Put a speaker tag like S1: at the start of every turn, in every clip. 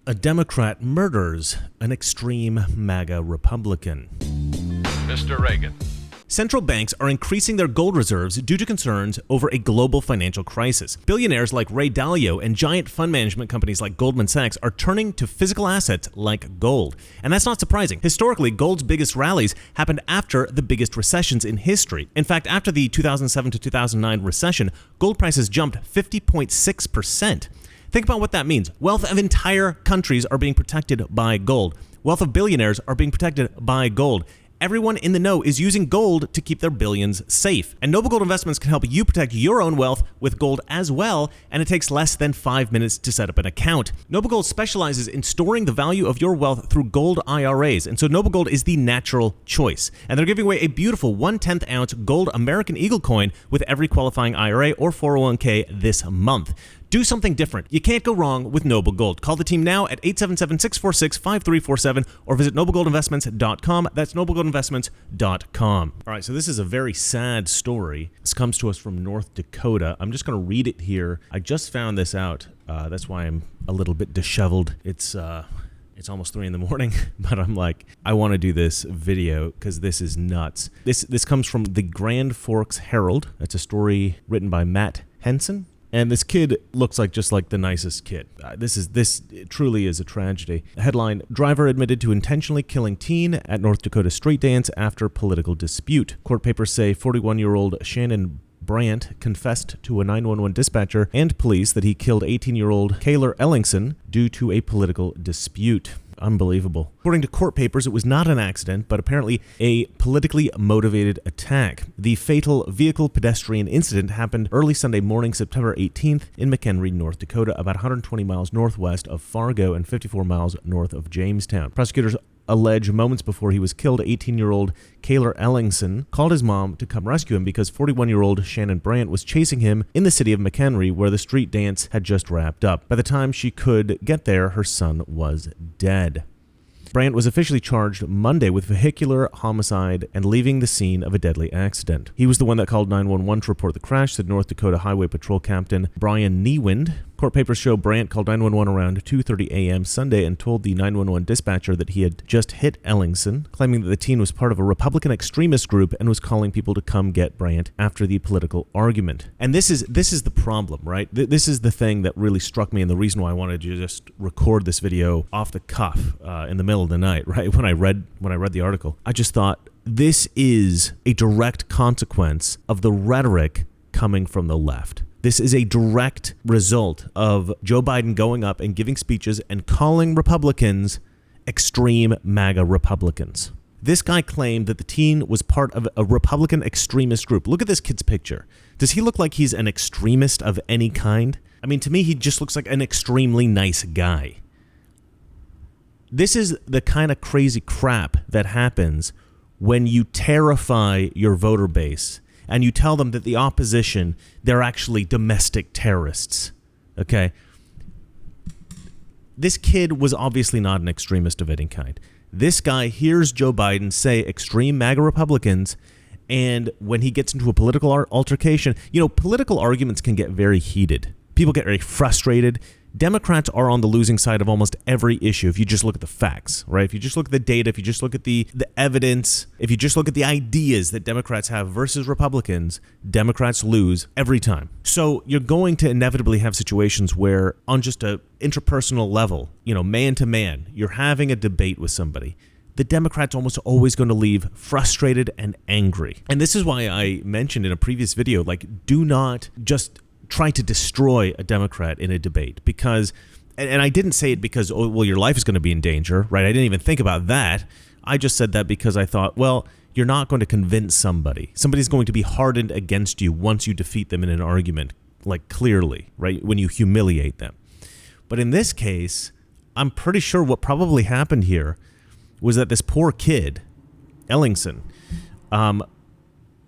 S1: A Democrat murders an extreme MAGA Republican.
S2: Mr. Reagan.
S1: Central banks are increasing their gold reserves due to concerns over a global financial crisis. Billionaires like Ray Dalio and giant fund management companies like Goldman Sachs are turning to physical assets like gold. And that's not surprising. Historically, gold's biggest rallies happened after the biggest recessions in history. In fact, after the 2007 to 2009 recession, gold prices jumped 50.6%. Think about what that means. Wealth of entire countries are being protected by gold. Wealth of billionaires are being protected by gold. Everyone in the know is using gold to keep their billions safe. And Noble Gold Investments can help you protect your own wealth with gold as well, and it takes less than 5 minutes to set up an account. Noble Gold specializes in storing the value of your wealth through gold IRAs, and so Noble Gold is the natural choice. And they're giving away a beautiful 1/10 ounce gold American Eagle coin with every qualifying IRA or 401k this month. Do something different. You can't go wrong with Noble Gold. Call the team now at 877-646-5347 or visit noblegoldinvestments.com. That's noblegoldinvestments.com. All right, so this is a very sad story. This comes to us from North Dakota. I'm just going to read it here. I just found this out. That's why I'm a little bit disheveled. It's almost 3 in the morning, but I'm like, I want to do this video because this is nuts. This comes from the Grand Forks Herald. It's a story written by Matt Henson. And this kid looks like just like the nicest kid. This truly is a tragedy. Headline: Driver admitted to intentionally killing teen at North Dakota street dance after political dispute. Court papers say 41-year-old Shannon Brandt confessed to a 911 dispatcher and police that he killed 18-year-old Kaylor Ellingson due to a political dispute. Unbelievable. According to court papers, it was not an accident, but apparently a politically motivated attack. The fatal vehicle pedestrian incident happened early Sunday morning, September 18th, in McHenry, North Dakota, about 120 miles northwest of Fargo and 54 miles north of Jamestown. Prosecutors allege moments before he was killed, 18-year-old Kaylor Ellingson called his mom to come rescue him because 41-year-old Shannon Brandt was chasing him in the city of McHenry, where the street dance had just wrapped up. By the time she could get there, her son was dead. Brandt was officially charged Monday with vehicular homicide and leaving the scene of a deadly accident. He was the one that called 911 to report the crash, said North Dakota Highway Patrol Captain Brian Niewind. Court papers show Brandt called 911 around 2:30 a.m. Sunday and told the 911 dispatcher that he had just hit Ellingson, claiming that the teen was part of a Republican extremist group and was calling people to come get Brandt after the political argument. And this is the problem, right? This is the thing that really struck me, and the reason why I wanted to just record this video off the cuff in the middle of the night, right? When I read the article, I just thought this is a direct consequence of the rhetoric coming from the left. This is a direct result of Joe Biden going up and giving speeches and calling Republicans extreme MAGA Republicans. This guy claimed that the teen was part of a Republican extremist group. Look at this kid's picture. Does he look like he's an extremist of any kind? I mean, to me, he just looks like an extremely nice guy. This is the kind of crazy crap that happens when you terrify your voter base and you tell them that the opposition, they're actually domestic terrorists, okay? This kid was obviously not an extremist of any kind. This guy hears Joe Biden say extreme MAGA Republicans, and when he gets into a political altercation, political arguments can get very heated. People get very frustrated. Democrats are on the losing side of almost every issue if you just look at the facts, right? If you just look at the data, if you just look at the evidence, if you just look at the ideas that Democrats have versus Republicans, Democrats lose every time. So you're going to inevitably have situations where on just a interpersonal level, man to man, you're having a debate with somebody. The Democrats almost always going to leave frustrated and angry. And this is why I mentioned in a previous video, do not just try to destroy a Democrat in a debate, because, and I didn't say it because, your life is going to be in danger, right? I didn't even think about that. I just said that because I thought, you're not going to convince somebody. Somebody's going to be hardened against you once you defeat them in an argument, clearly, right? When you humiliate them. But in this case, I'm pretty sure what probably happened here was that this poor kid, Ellingson,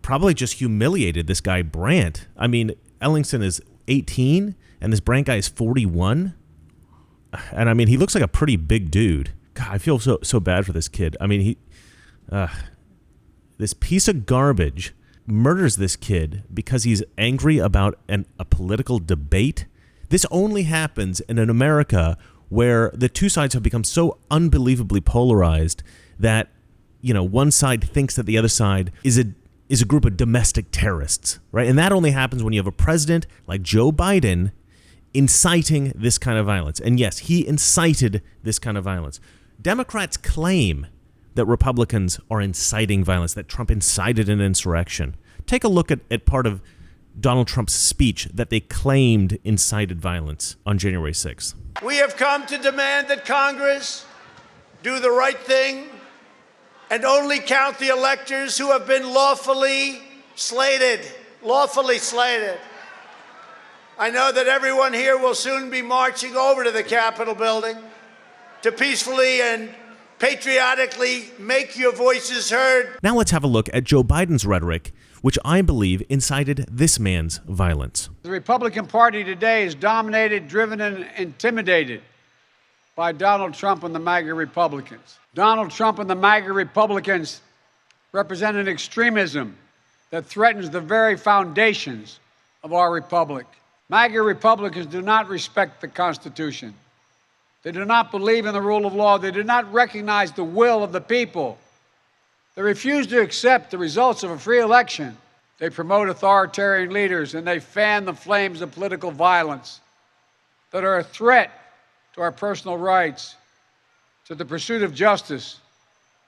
S1: probably just humiliated this guy, Brandt. I mean, Ellingson is 18, and this Brandt guy is 41. And I mean, he looks like a pretty big dude. God, I feel so bad for this kid. I mean, this piece of garbage murders this kid because he's angry about a political debate. This only happens in an America where the two sides have become so unbelievably polarized that, one side thinks that the other side is a group of domestic terrorists, right? And that only happens when you have a president like Joe Biden inciting this kind of violence. And yes, he incited this kind of violence. Democrats claim that Republicans are inciting violence, that Trump incited an insurrection. Take a look at part of Donald Trump's speech that they claimed incited violence on January 6th.
S3: We have come to demand that Congress do the right thing and only count the electors who have been lawfully slated. I know that everyone here will soon be marching over to the Capitol building to peacefully and patriotically make your voices heard.
S1: Now let's have a look at Joe Biden's rhetoric, which I believe incited this man's violence.
S4: The Republican Party today is dominated, driven, and intimidated by Donald Trump and the MAGA Republicans. Donald Trump and the MAGA Republicans represent an extremism that threatens the very foundations of our republic. MAGA Republicans do not respect the Constitution. They do not believe in the rule of law. They do not recognize the will of the people. They refuse to accept the results of a free election. They promote authoritarian leaders, and they fan the flames of political violence that are a threat to our personal rights, to the pursuit of justice,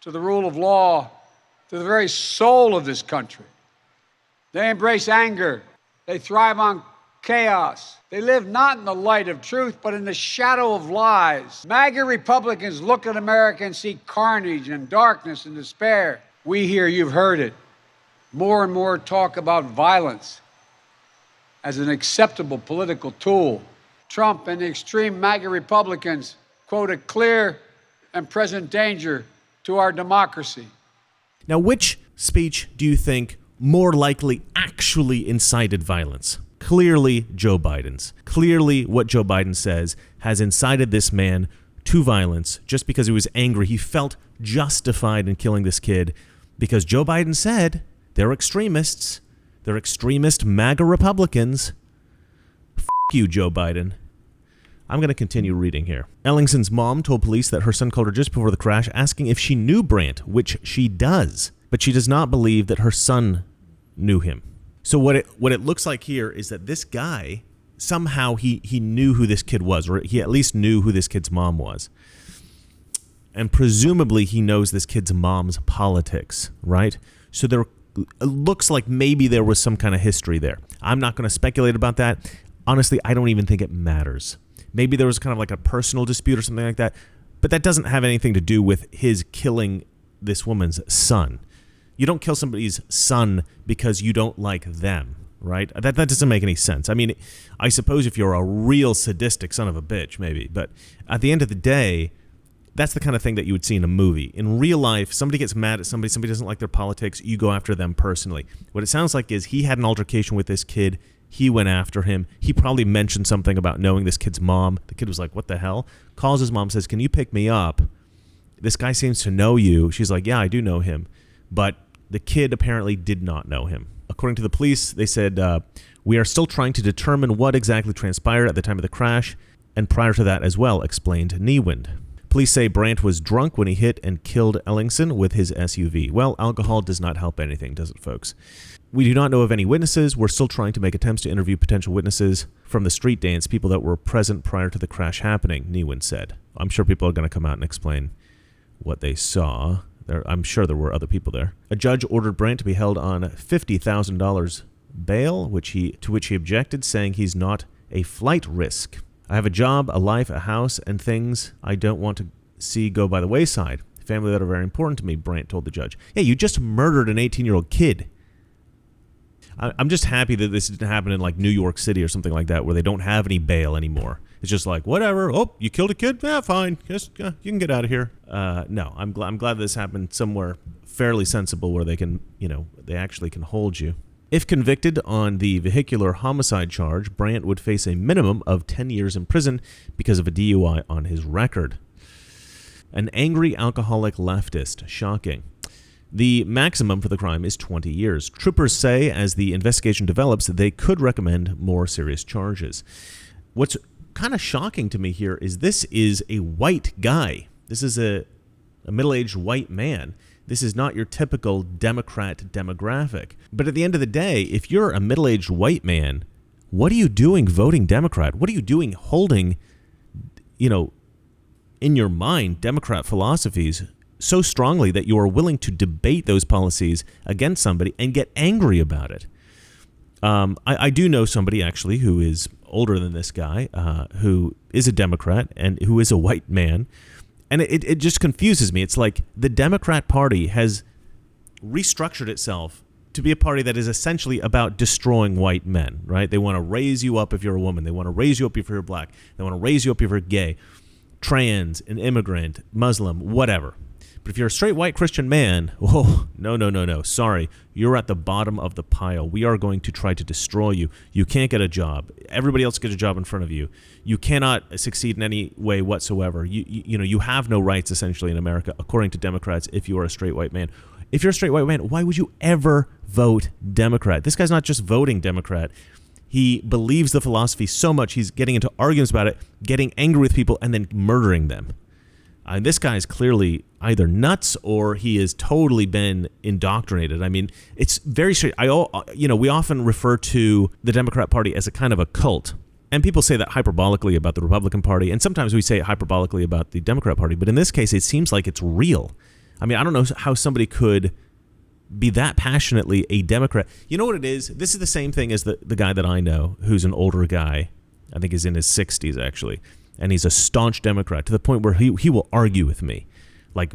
S4: to the rule of law, to the very soul of this country. They embrace anger. They thrive on chaos. They live not in the light of truth, but in the shadow of lies. MAGA Republicans look at America and see carnage and darkness and despair. We here, you've heard it, more and more talk about violence as an acceptable political tool. Trump and the extreme MAGA Republicans quote a clear and present danger to our democracy.
S1: Now, which speech do you think more likely actually incited violence? Clearly, Joe Biden's. Clearly, what Joe Biden says has incited this man to violence just because he was angry. He felt justified in killing this kid because Joe Biden said they're extremists. They're extremist MAGA Republicans. F*** you, Joe Biden. I'm going to continue reading here. Ellingson's mom told police that her son called her just before the crash asking if she knew Brandt, which she does, but she does not believe that her son knew him. So what it looks like here is that this guy, somehow he knew who this kid was, or he at least knew who this kid's mom was. And presumably he knows this kid's mom's politics, right? So it looks like maybe there was some kind of history there. I'm not going to speculate about that. Honestly, I don't even think it matters. Maybe there was kind of like a personal dispute or something like that, but that doesn't have anything to do with his killing this woman's son. You don't kill somebody's son because you don't like them, right? That doesn't make any sense. I mean, I suppose if you're a real sadistic son of a bitch, maybe. But at the end of the day, that's the kind of thing that you would see in a movie. In real life, somebody gets mad at somebody doesn't like their politics, you go after them personally. What it sounds like is he had an altercation with this kid. He went after him. He probably mentioned something about knowing this kid's mom. The kid was like, what the hell? Calls his mom, says, can you pick me up? This guy seems to know you. She's like, yeah, I do know him. But the kid apparently did not know him. According to the police, they said, we are still trying to determine what exactly transpired at the time of the crash, and prior to that as well, explained Niewind. Police say Brandt was drunk when he hit and killed Ellingson with his SUV. Well, alcohol does not help anything, does it, folks? We do not know of any witnesses. We're still trying to make attempts to interview potential witnesses from the street dance, people that were present prior to the crash happening, Niewind said. I'm sure people are going to come out and explain what they saw. I'm sure there were other people there. A judge ordered Brandt to be held on $50,000 bail, to which he objected, saying he's not a flight risk. I have a job, a life, a house, and things I don't want to see go by the wayside. Family that are very important to me, Brandt told the judge. Yeah, you just murdered an 18-year-old kid. I'm just happy that this didn't happen in like New York City or something like that, where they don't have any bail anymore. It's just like, whatever. Oh, you killed a kid? Yeah, fine. Just you can get out of here. No, I'm glad this happened somewhere fairly sensible where they can, they actually can hold you. If convicted on the vehicular homicide charge, Brandt would face a minimum of 10 years in prison because of a DUI on his record. An angry alcoholic leftist. Shocking. The maximum for the crime is 20 years. Troopers say as the investigation develops, they could recommend more serious charges. What's kind of shocking to me here is this is a white guy. This is a middle-aged white man. This is not your typical Democrat demographic. But at the end of the day, if you're a middle-aged white man, what are you doing voting Democrat? What are you doing holding, in your mind, Democrat philosophies so strongly that you are willing to debate those policies against somebody and get angry about it? I do know somebody actually who is older than this guy, who is a Democrat and who is a white man. And it just confuses me. It's like the Democrat Party has restructured itself to be a party that is essentially about destroying white men, right? They want to raise you up if you're a woman. They want to raise you up if you're black. They want to raise you up if you're gay, trans, an immigrant, Muslim, whatever. But if you're a straight white Christian man, no. Sorry, you're at the bottom of the pile. We are going to try to destroy you. You can't get a job. Everybody else gets a job in front of you. You cannot succeed in any way whatsoever. You have no rights essentially in America, according to Democrats, if you are a straight white man. If you're a straight white man, why would you ever vote Democrat? This guy's not just voting Democrat. He believes the philosophy so much, he's getting into arguments about it, getting angry with people, and then murdering them. And this guy is clearly either nuts or he has totally been indoctrinated. I mean, it's very straight. We often refer to the Democrat Party as a kind of a cult. And people say that hyperbolically about the Republican Party. And sometimes we say it hyperbolically about the Democrat Party. But in this case, it seems like it's real. I mean, I don't know how somebody could be that passionately a Democrat. You know what it is? This is the same thing as the guy that I know who's an older guy. I think he's in his 60s, actually. And he's a staunch Democrat to the point where he will argue with me, like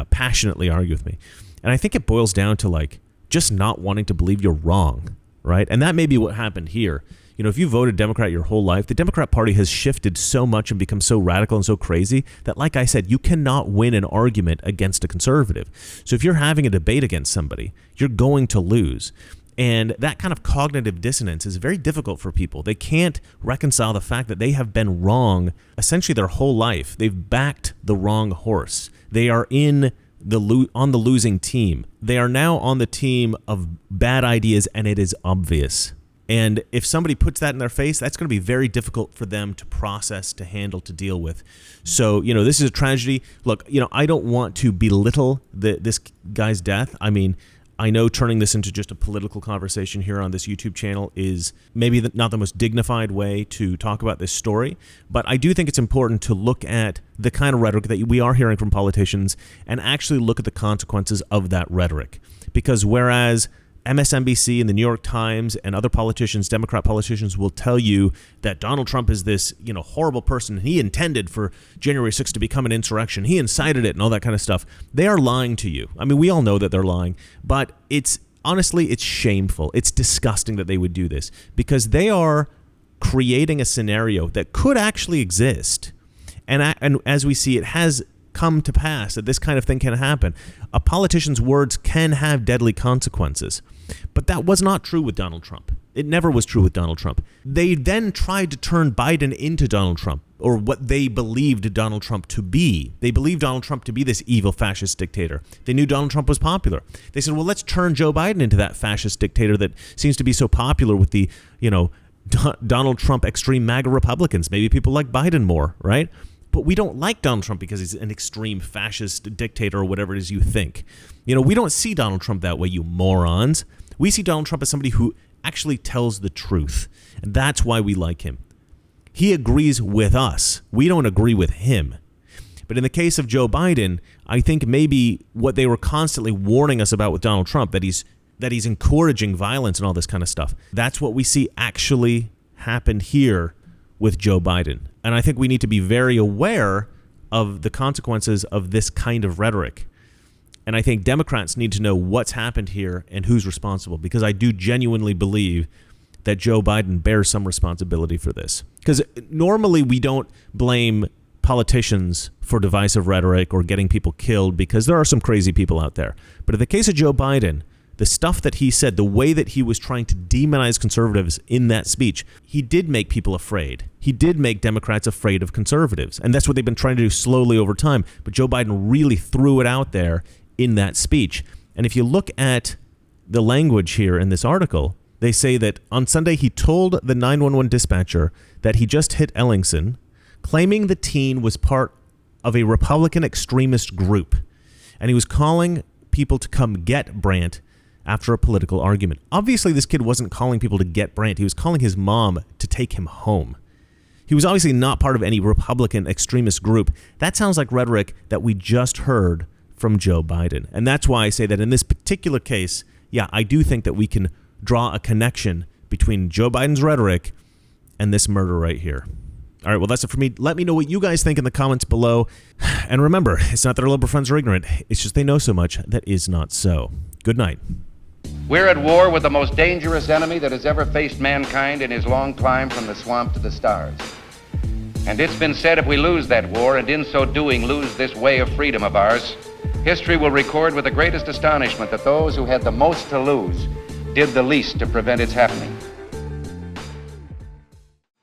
S1: passionately argue with me. And I think it boils down to just not wanting to believe you're wrong, right? And that may be what happened here. If you voted Democrat your whole life, the Democrat Party has shifted so much and become so radical and so crazy that, like I said, you cannot win an argument against a conservative. So if you're having a debate against somebody, you're going to lose. And that kind of cognitive dissonance is very difficult for people. They can't reconcile the fact that they have been wrong essentially their whole life. They've backed the wrong horse. They are on the losing team. They are now on the team of bad ideas, and it is obvious. And if somebody puts that in their face, that's going to be very difficult for them to process, to handle, to deal with. So, this is a tragedy. Look, I don't want to belittle this guy's death. I mean, I know turning this into just a political conversation here on this YouTube channel is maybe not the most dignified way to talk about this story, but I do think it's important to look at the kind of rhetoric that we are hearing from politicians and actually look at the consequences of that rhetoric. Because whereas MSNBC and the New York Times and other politicians, Democrat politicians, will tell you that Donald Trump is this, horrible person. He intended for January 6th to become an insurrection. He incited it and all that kind of stuff. They are lying to you. I mean, we all know that they're lying, but it's shameful. It's disgusting that they would do this because they are creating a scenario that could actually exist. And as we see, it has come to pass that this kind of thing can happen. A politician's words can have deadly consequences. But that was not true with Donald Trump. It never was true with Donald Trump. They then tried to turn Biden into Donald Trump, or what they believed Donald Trump to be. They believed Donald Trump to be this evil fascist dictator. They knew Donald Trump was popular. They said, well, let's turn Joe Biden into that fascist dictator that seems to be so popular with the, Donald Trump extreme MAGA Republicans. Maybe people like Biden more, right? But we don't like Donald Trump because he's an extreme fascist dictator or whatever it is you think. We don't see Donald Trump that way, you morons. We see Donald Trump as somebody who actually tells the truth. And that's why we like him. He agrees with us. We don't agree with him. But in the case of Joe Biden, I think maybe what they were constantly warning us about with Donald Trump, that he's encouraging violence and all this kind of stuff, that's what we see actually happened here with Joe Biden. And I think we need to be very aware of the consequences of this kind of rhetoric. And I think Democrats need to know what's happened here and who's responsible, because I do genuinely believe that Joe Biden bears some responsibility for this. Because normally we don't blame politicians for divisive rhetoric or getting people killed, because there are some crazy people out there. But in the case of Joe Biden, the stuff that he said, the way that he was trying to demonize conservatives in that speech, he did make people afraid. He did make Democrats afraid of conservatives. And that's what they've been trying to do slowly over time. But Joe Biden really threw it out there in that speech. And if you look at the language here in this article, They say that on Sunday he told the 911 dispatcher that he just hit Ellingson, claiming the teen was part of a Republican extremist group, and he was calling people to come get Brandt after a political argument. Obviously, this kid wasn't calling people to get Brandt. He was calling his mom to take him home. He was obviously not part of any Republican extremist group. That sounds like rhetoric that we just heard from Joe Biden. And that's why I say that in this particular case, yeah, I do think that we can draw a connection between Joe Biden's rhetoric and this murder right here. All right, well, that's it for me. Let me know what you guys think in the comments below. And remember, it's not that our liberal friends are ignorant. It's just they know so much that is not so. Good night.
S5: We're at war with the most dangerous enemy that has ever faced mankind in his long climb from the swamp to the stars. And it's been said if we lose that war, and in so doing lose this way of freedom of ours, history will record with the greatest astonishment that those who had the most to lose did the least to prevent its happening.